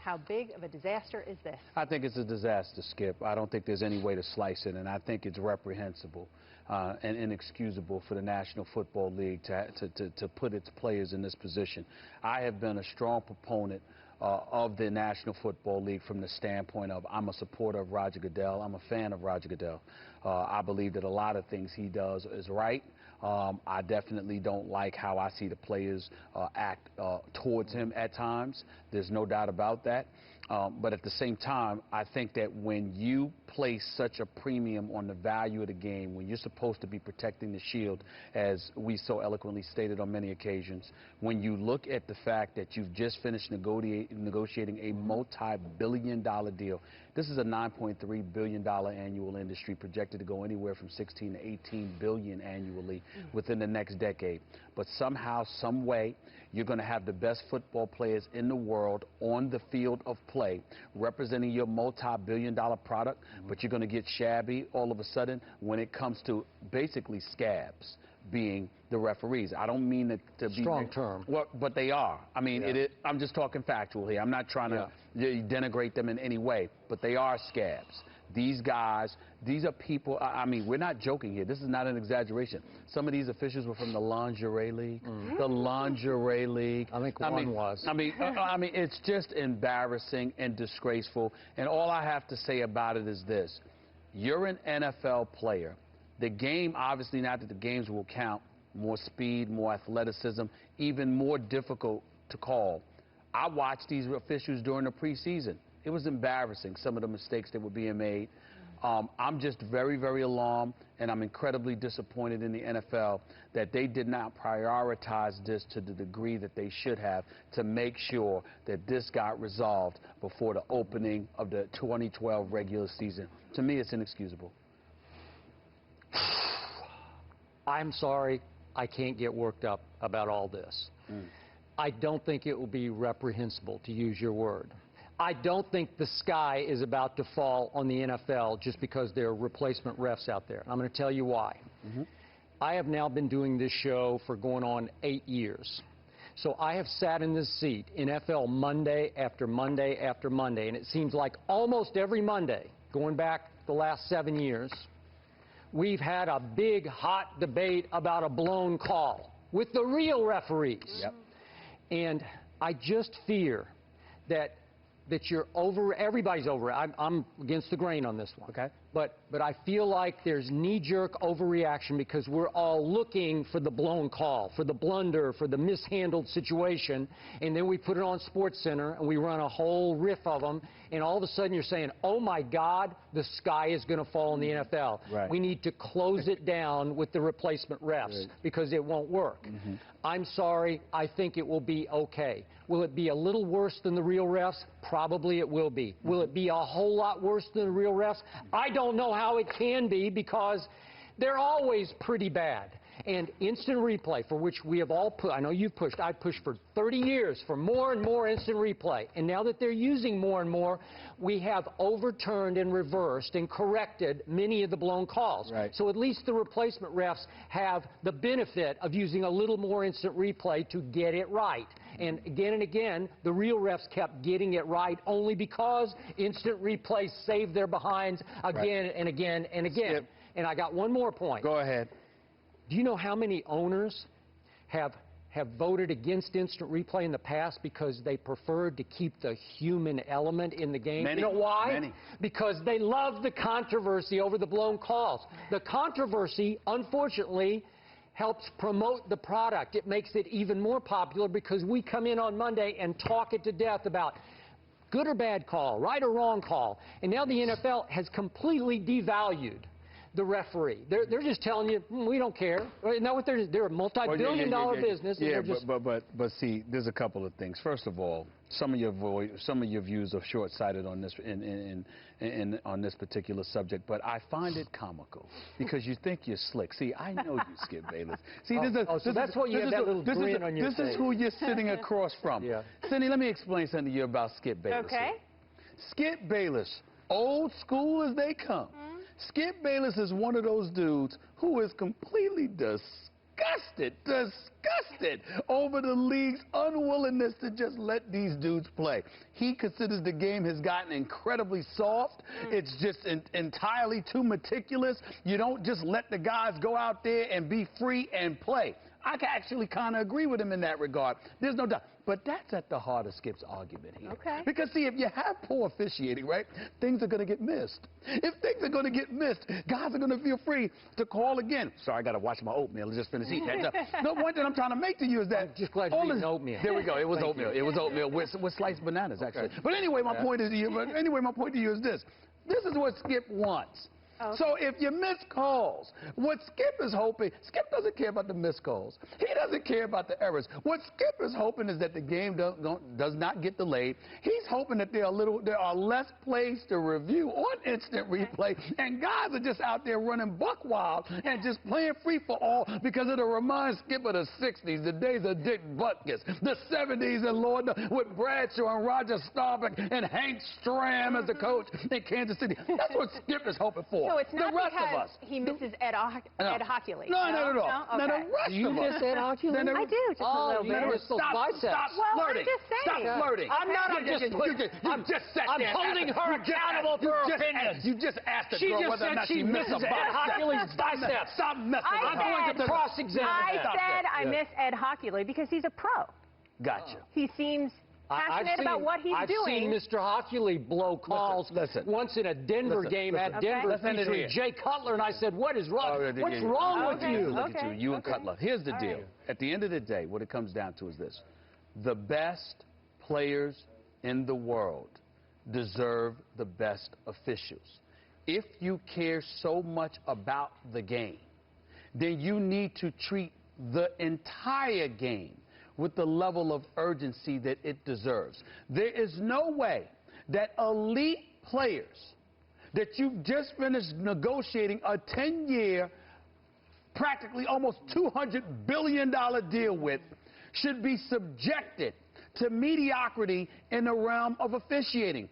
How big of a disaster is this? I think it's a disaster, Skip. I don't think there's any way to slice it, and I think it's reprehensible and inexcusable for the National Football League to put its players in this position. I have been a strong proponent of the National Football League from the standpoint of I'm a supporter of Roger Goodell. I'm a fan of Roger Goodell. I believe that a lot of things he does is right. I definitely don't like how I see the players act towards him at times. There's no doubt about that. But at the same time, I think that when you place such a premium on the value of the game, when you're supposed to be protecting the shield, as we so eloquently stated on many occasions, when you look at the fact that you've just finished negotiating a multi-billion-dollar deal, this is a $9.3 billion annual industry projected to go anywhere from 16 to 18 billion annually within the next decade. But somehow, some way, you're going to have the best football players in the world on the field of play representing your multi-billion-dollar product, but you're going to get shabby all of a sudden when it comes to basically scabs being the referees. I don't mean to be strong term. Well, but they are. I mean, I'm just talking factual here. I'm not trying to denigrate them in any way, but they are scabs. These guys, these are people, I mean, we're not joking here. This is not an exaggeration. Some of these officials were from the Lingerie League. The Lingerie League. I think one was. I mean, it's just embarrassing and disgraceful. And all I have to say about it is this. You're an NFL player. The game, obviously, not that the games will count, more speed, more athleticism, even more difficult to call. I watched these officials during the preseason. It was embarrassing, some of the mistakes that were being made. I'm just very, very alarmed, and I'm incredibly disappointed in the NFL that they did not prioritize this to the degree that they should have to make sure that this got resolved before the opening of the 2012 regular season. To me, it's inexcusable. I'm sorry, I can't get worked up about all this. I don't think it will be reprehensible, to use your word. I don't think the sky is about to fall on the NFL just because there are replacement refs out there. I'm going to tell you why. I have now been doing this show for going on 8 years. So I have sat in this seat, NFL Monday after Monday after Monday, and it seems like almost every Monday, going back the last 7 years, we've had a big, hot debate about a blown call with the real referees. And I just fear that you're over, everybody's over it. I'm against the grain on this one. Okay. But I feel like there's knee-jerk overreaction because we're all looking for the blown call, for the blunder, for the mishandled situation, and then we put it on SportsCenter and we run a whole riff of them, and all of a sudden you're saying, oh my God, the sky is going to fall in the NFL. We need to close it down with the replacement refs because it won't work. I'm sorry, I think it will be okay. Will it be a little worse than the real refs? Probably it will be. Will it be a whole lot worse than the real refs? I don't know how it can be because they're always pretty bad. And instant replay, for which we have all put, I know you've pushed, I've pushed for 30 years for more and more instant replay. And now that they're using more and more, we have overturned and reversed and corrected many of the blown calls. So at least the replacement refs have the benefit of using a little more instant replay to get it right. And again, the real refs kept getting it right only because instant replay saved their behinds again and again and again. And I got one more point. Go ahead. Do you know how many owners have voted against instant replay in the past because they preferred to keep the human element in the game? Many. You know why? Many. Because they love the controversy over the blown calls. The controversy, unfortunately, helps promote the product. It makes it even more popular because we come in on Monday and talk it to death about good or bad call, right or wrong call. And now the NFL has completely devalued the referee. They're just telling you, we don't care. No, they're a multi-billion-dollar business. But see, there's a couple of things. First of all, some of your views are short-sighted on this on this particular subject. But I find it comical because you think you're slick. See, I know you, Skip Bayless. See, so that's what you have that little grin on your face. This is who you're sitting across from. Cindy, let me explain something to you about Skip Bayless. Okay. Skip Bayless, old school as they come. Skip Bayless is one of those dudes who is completely disgusting disgusted over the league's unwillingness to just let these dudes play. He considers the game has gotten incredibly soft. It's just entirely too meticulous. You don't just let the guys go out there and be free and play. I can actually kind of agree with him in that regard. There's no doubt. But that's at the heart of Skip's argument here. Okay. Because, see, if you have poor officiating, right, things are going to get missed. If things are going to get missed, guys are going to feel free to call again. Sorry, I got to watch my oatmeal. I just finished eating that. No, point that I'm trying to make to you is that... I'm just glad you're eating oatmeal. There we go. It was oatmeal. It was oatmeal with sliced bananas, actually. Okay. But anyway, my point is is this. This is what Skip wants. Okay. So if you miss calls, what Skip is hoping, Skip doesn't care about the missed calls. He doesn't care about the errors. What Skip is hoping is that the game does not get delayed. He's hoping that there are less plays to review on instant replay, and guys are just out there running buck wild and just playing free for all because it'll remind Skip of the 60s, the days of Dick Butkus, the 70s and Lord with Bradshaw and Roger Staubach and Hank Stram as the coach in Kansas City. That's what Skip is hoping for. So it's not the rest because of us. he misses Ed Hockley. No, not at all. No? Now, Okay. the rest Do you of miss us. Ed Hockley? I do, just a little bit. miss those biceps. Stop Well, I'm flirting. just saying. Stop flirting. I'm not. I'm just. I'm holding her accountable for her opinions. You just asked the She girl just whether or said not she she missed a misses Ed Hockley's biceps. Stop messing. I I'm going to cross-examine I that. said I miss Ed Hockley because he's a pro. Gotcha. He seems passionate about what he's doing. I've seen Mr. Hockley blow calls Listen. once in a Denver game at Denver Let's end it featuring here. Jay Cutler, and I said, what is wrong? What's wrong with you? Look at you and Cutler. Here's the deal. right. At the end of the day, what it comes down to is this. The best players in the world deserve the best officials. If you care so much about the game, then you need to treat the entire game with the level of urgency that it deserves. There is no way that elite players that you've just finished negotiating a 10-year, practically almost $200 billion deal with should be subjected to mediocrity in the realm of officiating.